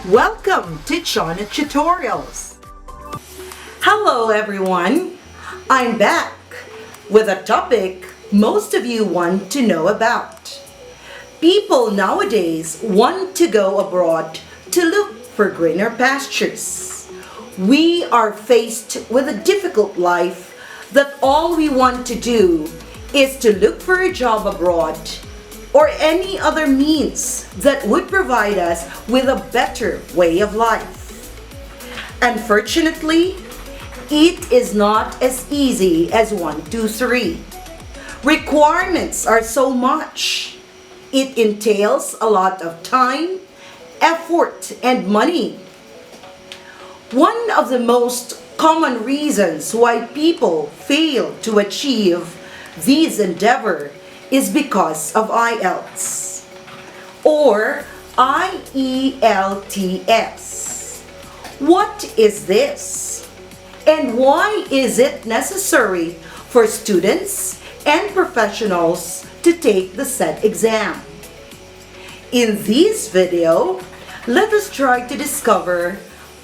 Welcome to Chana Tutorials. Hello everyone, I'm back with a topic most of you want to know about. People nowadays want to go abroad to look for greener pastures. We are faced with a difficult life that all we want to do is to look for a job abroad or any other means that would provide us with a better way of life. Unfortunately, it is not as easy as 1, 2, 3. Requirements are so much. It entails a lot of time, effort, and money. One of the most common reasons why people fail to achieve these endeavors is because of IELTS or IELTS. What is this? And why is it necessary for students and professionals to take the said exam? In this video, let us try to discover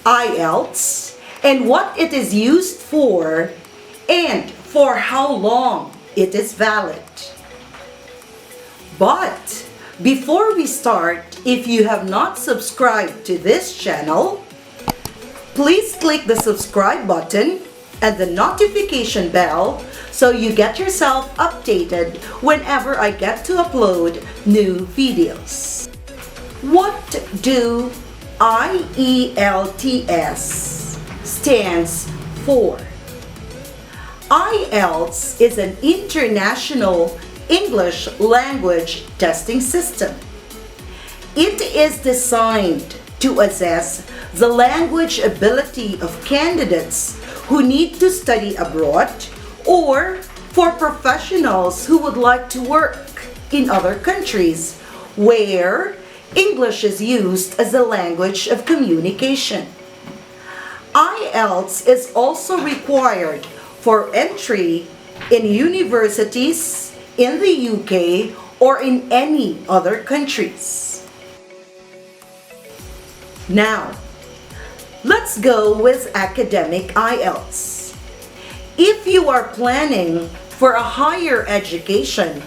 IELTS and what it is used for and for how long it is valid. But before we start, if you have not subscribed to this channel, please click the subscribe button and the notification bell so you get yourself updated whenever I get to upload new videos. What do IELTS stands for? IELTS is an international English language testing system. It is designed to assess the language ability of candidates who need to study abroad or for professionals who would like to work in other countries where English is used as a language of communication. IELTS is also required for entry in universities in the UK or in any other countries. Now, let's go with academic IELTS. If you are planning for a higher education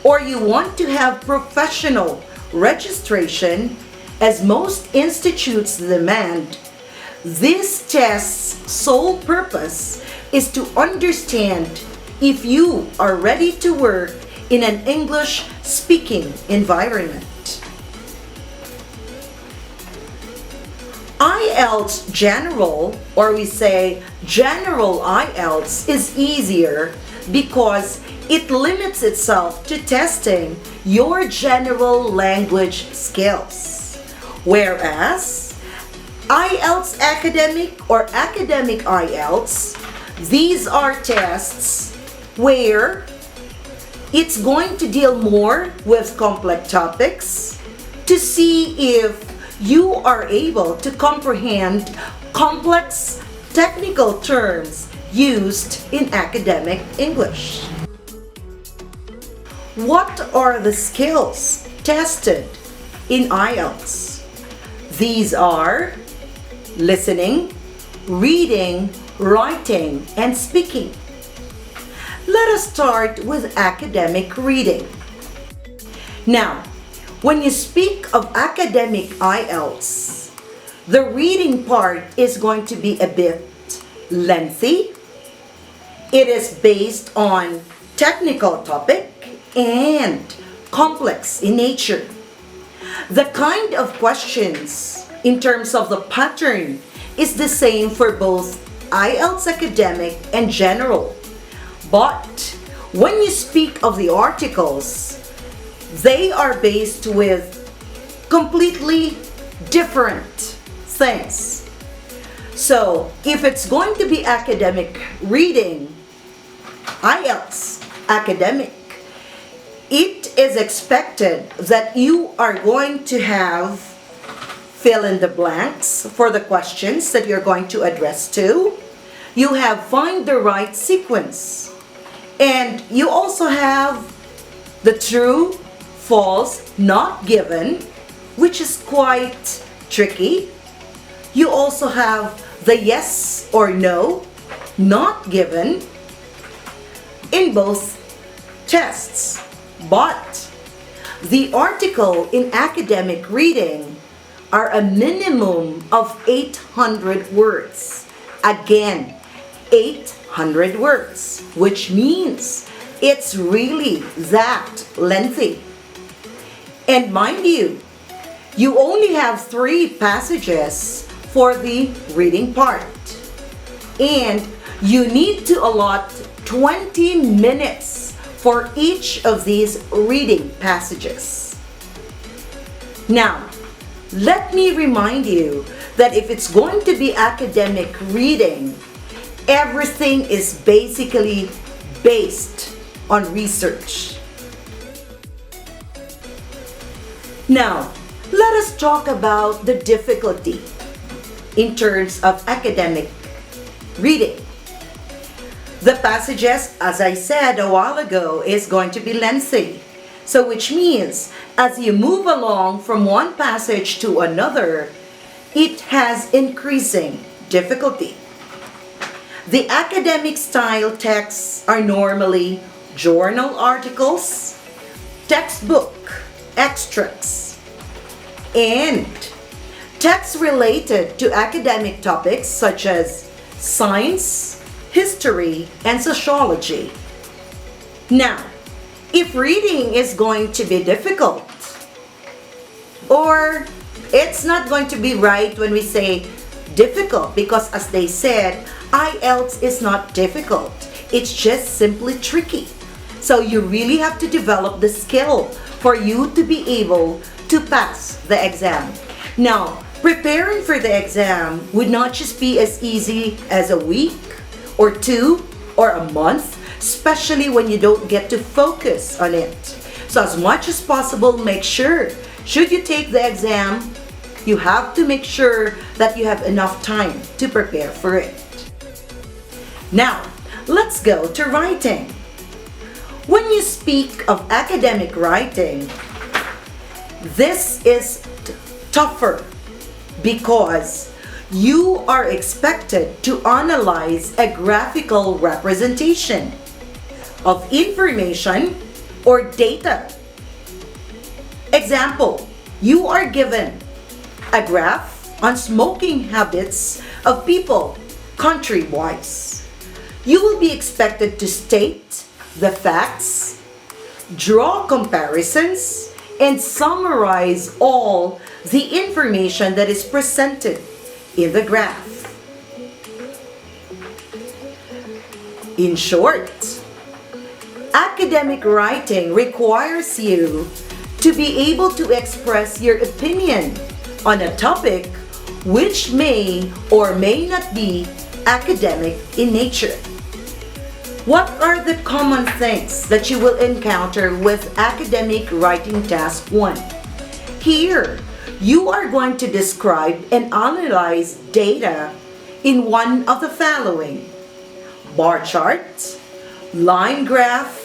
or you want to have professional registration, as most institutes demand, this test's sole purpose is to understand if you are ready to work in an English-speaking environment. IELTS General, or we say General IELTS, is easier because it limits itself to testing your general language skills. Whereas IELTS Academic or Academic IELTS, these are tests where it's going to deal more with complex topics to see if you are able to comprehend complex technical terms used in academic English. What are the skills tested in IELTS? These are listening, reading, writing, and speaking. Let us start with academic reading. Now, when you speak of academic IELTS, the reading part is going to be a bit lengthy. It is based on technical topic and complex in nature. The kind of questions in terms of the pattern is the same for both IELTS Academic and General. But when you speak of the articles, they are based with completely different things. So if it's going to be academic reading, IELTS Academic, it is expected that you are going to have fill in the blanks for the questions that you're going to address to. You have find the right sequence. And you also have the true, false, not given, which is quite tricky. You also have the yes or no, not given, in both tests. But the article in academic reading are a minimum of 800 words. Again, 800 words, which means it's really that lengthy. And mind you, you only have 3 passages for the reading part. And you need to allot 20 minutes for each of these reading passages. Now, let me remind you that if it's going to be academic reading, everything is basically based on research. Now, let us talk about the difficulty in terms of academic reading. The passages, as I said a while ago, is going to be lengthy. So which means, as you move along from one passage to another, it has increasing difficulty. The academic style texts are normally journal articles, textbook extracts, and texts related to academic topics such as science, history, and sociology. Now, if reading is going to be difficult, or it's not going to be right when we say difficult, because as they said, IELTS is not difficult. It's just simply tricky. So you really have to develop the skill for you to be able to pass the exam. Now, preparing for the exam would not just be as easy as a week or 2 or a month, especially when you don't get to focus on it. So as much as possible, make sure, should you take the exam, you have to make sure that you have enough time to prepare for it. Now, let's go to writing. When you speak of academic writing, this is tougher because you are expected to analyze a graphical representation of information or data. Example, you are given a graph on smoking habits of people country-wise. You will be expected to state the facts, draw comparisons, and summarize all the information that is presented in the graph. In short, academic writing requires you to be able to express your opinion on a topic which may or may not be academic in nature. What are the common things that you will encounter with academic writing task 1? Here, you are going to describe and analyze data in one of the following: bar chart, line graph,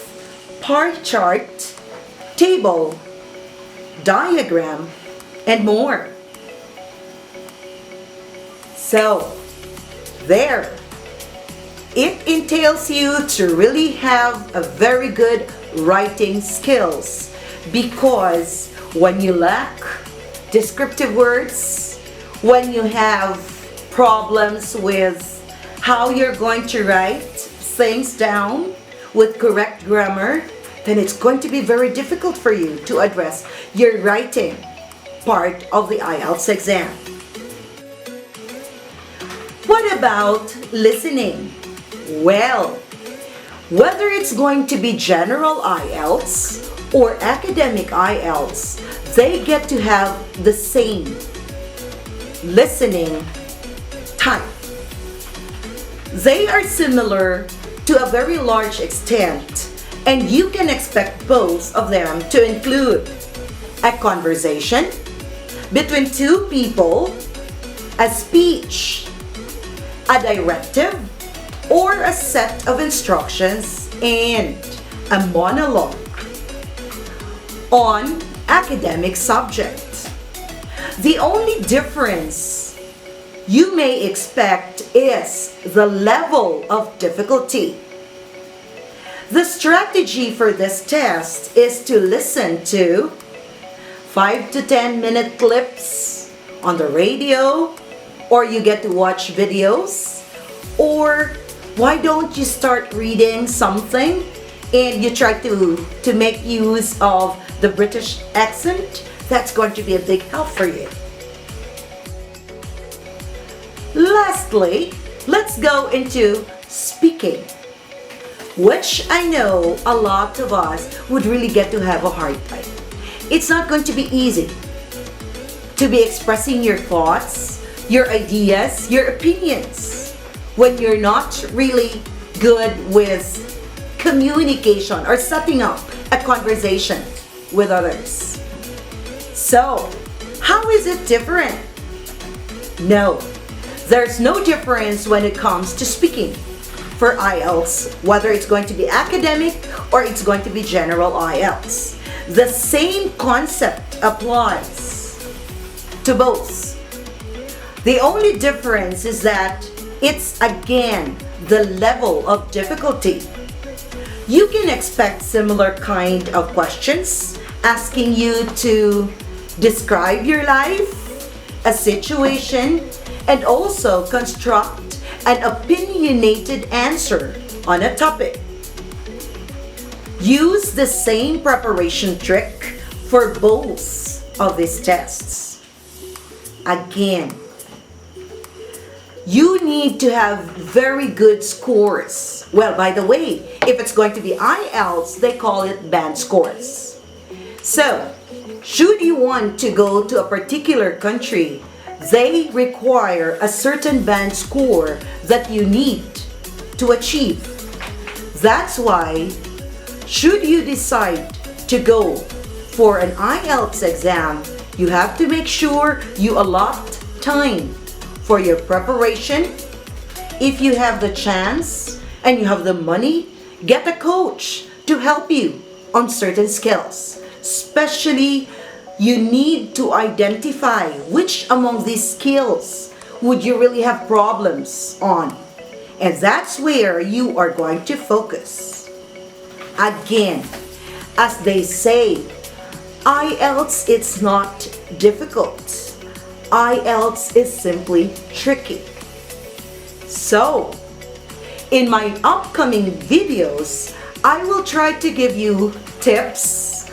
pie chart, table, diagram, and more. So, there. It entails you to really have a very good writing skills, because when you lack descriptive words, when you have problems with how you're going to write things down with correct grammar, then it's going to be very difficult for you to address your writing part of the IELTS exam. What about listening? Well, whether it's going to be general IELTS or academic IELTS, they get to have the same listening type. They are similar to a very large extent, and you can expect both of them to include a conversation between 2 people, a speech, a directive, or a set of instructions, and a monologue on academic subjects. The only difference you may expect is the level of difficulty. The strategy for this test is to listen to 5 to 10 minute clips on the radio, or you get to watch videos, or why don't you start reading something and you try to make use of the British accent? That's going to be a big help for you. Lastly, let's go into speaking, which I know a lot of us would really get to have a hard time. It's not going to be easy to be expressing your thoughts, your ideas, your opinions when you're not really good with communication or setting up a conversation with others. So, how is it different? No, there's no difference when it comes to speaking for IELTS, whether it's going to be academic or it's going to be general IELTS. The same concept applies to both. The only difference is that it's again the level of difficulty. You can expect similar kind of questions asking you to describe your life, a situation, and also construct an opinionated answer on a topic. Use the same preparation trick for both of these tests. Again, you need to have very good scores. Well, by the way, if it's going to be IELTS, they call it band scores. So, should you want to go to a particular country, they require a certain band score that you need to achieve. That's why, should you decide to go for an IELTS exam, you have to make sure you allot time for your preparation. If you have the chance and you have the money, get a coach to help you on certain skills. Especially, you need to identify which among these skills would you really have problems on. And that's where you are going to focus. Again, as they say, IELTS it's not difficult. IELTS is simply tricky. So, in my upcoming videos, I will try to give you tips.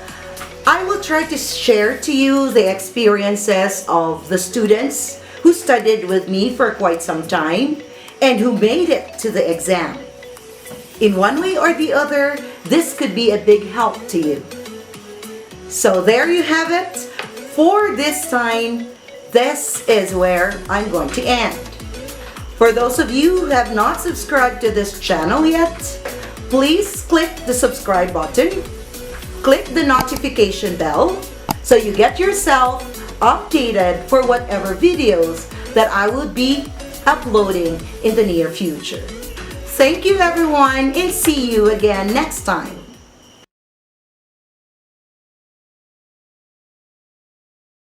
I will try to share to you the experiences of the students who studied with me for quite some time and who made it to the exam. In one way or the other, this could be a big help to you. So there you have it. For this time, this is where I'm going to end. For those of you who have not subscribed to this channel yet, please click the subscribe button, click the notification bell, so you get yourself updated for whatever videos that I will be uploading in the near future. Thank you everyone, and see you again next time.